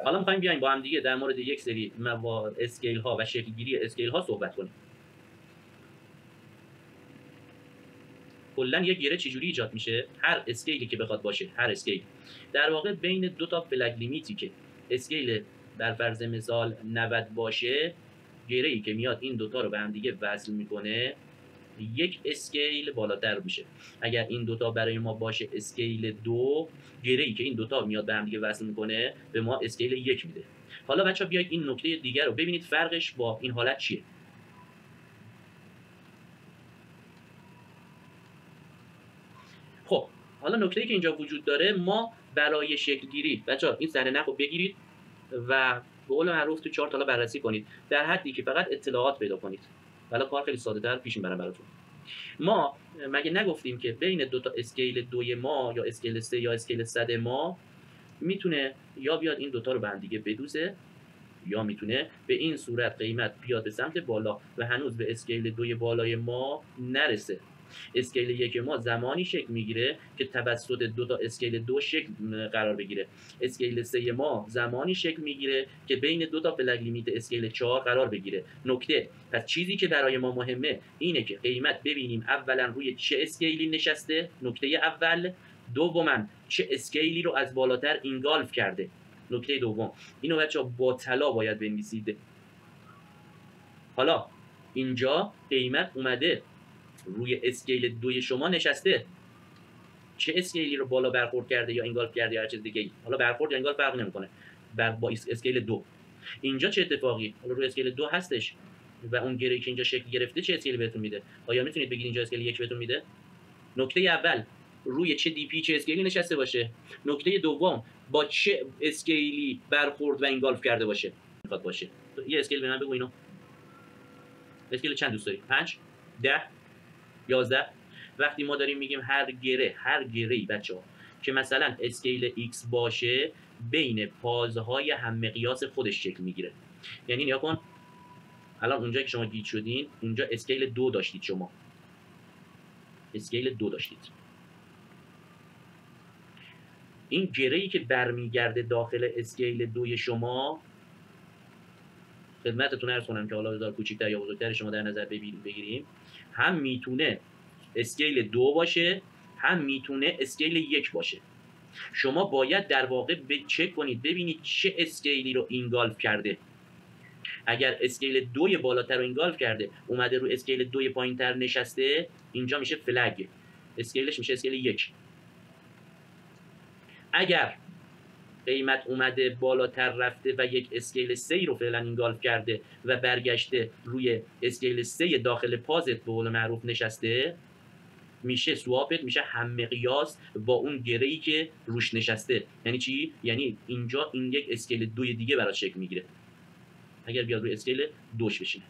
حالا می‌خوایم بیایم با هم دیگه در مورد یک سری اسکیل ها و شکل گیری اسکیل ها صحبت کنیم. کلا یک گره چجوری ایجاد میشه؟ هر اسکیلی که بخواد باشه، هر اسکیل در واقع بین دو تا فلگ لیمیتی که اسکیل در فرض مثال 90 باشه، گره‌ای که میاد این دوتا رو به هم دیگه وصل میکنه یک اسکیل بالاتر میشه. اگر این دوتا برای ما باشه اسکیل 2، گره‌ای که این دوتا میاد به هم دیگه وصل میکنه به ما اسکیل 1 میده. حالا بچه‌ها بیاید این نکته دیگر رو ببینید فرقش با این حالت چیه. خب حالا نکته‌ای که اینجا وجود داره، ما برای شکل گیری بچه‌ها این صحنه نخو بگیرید و به قول معروف تو چارت حالا بررسی کنید در حدی که فقط اطلاعات پیدا کنید. حالا کار خیلی ساده‌تر پیش میبرم براتون. ما مگه نگفتیم که بین دو تا اسکیل 2 ما یا اسکیل 3 یا اسکیل 100 ما میتونه یا بیاد این دوتا رو به هم دیگه بدوزه، یا میتونه به این صورت قیمت بیاد به سمت بالا و هنوز به اسکیل 2 بالای ما نرسه. اسکیل 1 ما زمانی شکل میگیره که توسط دو تا اسکیل 2 شکل قرار بگیره. اسکیل 3 ما زمانی شکل میگیره که بین دو تا فلگ لیمیت اسکیل 4 قرار بگیره. نکته، پس چیزی که برای ما مهمه اینه که قیمت ببینیم اولا روی چه اسکیلی نشسته، نکته اول. دوما چه اسکیلی رو از بالاتر اینگالف کرده. نکته دوم اینو بچه‌ها با طلا باید بنویسید. حالا اینجا قیمت اومده روی اسکیل 2 شما نشسته، چه اسکیلی رو بالا برخورد کرده یا اینگالف کرده یا هر چیز دیگه ای. حالا برخورد یا اینگالف فرق نمیکنه با اسکیل 2. اینجا چه اتفاقی حالا روی اسکیل 2 هستش و اون گره‌ای که اینجا شکل گرفته چه اسکیلی بهتون میده؟ آیا میتونید بگید اینجا اسکیل 1 بهتون میده؟ نکته اول روی چه دی پی چه اسکیلی نشسته باشه. نکته دوم با چه اسکیلی برخورد و اینگالف کرده باشه. میخواد باشه یه اسکیل به من بگو. اینو اسکیل چند دوست داری؟ 5 10 11. وقتی ما داریم میگیم هر گره‌ای بچه‌ها که مثلا اسکیل x باشه بین پازهای هم مقیاس خودش شکل میگیره. یعنی نیا کن الان اونجایی که شما گیج شدین اونجا اسکیل 2 داشتید، شما اسکیل 2 داشتید. این گره‌ای که برمیگرده داخل اسکیل 2 شما، خدمتتون عرض کنم که حالا بذار کوچیک‌تر یا بزرگتر شما در نظر بگیریم، هم میتونه اسکیل 2 باشه هم میتونه اسکیل 1 باشه. شما باید در واقع چک کنید ببینید چه اسکیلی رو اینگالف کرده. اگر اسکیل 2 بالاتر رو اینگالف کرده اومده رو اسکیل 2 پایینتر نشسته، اینجا میشه فلگ، اسکیلش میشه اسکیل 1. اگر قیمت اومده بالاتر رفته و یک اسکیل 3 رو فعلا اینگالف کرده و برگشته روی اسکیل 3 داخل پازت به قول معروف نشسته، میشه سوابت، میشه هم مقیاس با اون گره‌ای که روش نشسته. یعنی چی؟ یعنی اینجا این یک اسکیل 2 دیگه برات شکل میگیره اگر بیاد روی اسکیل 2 بشینه.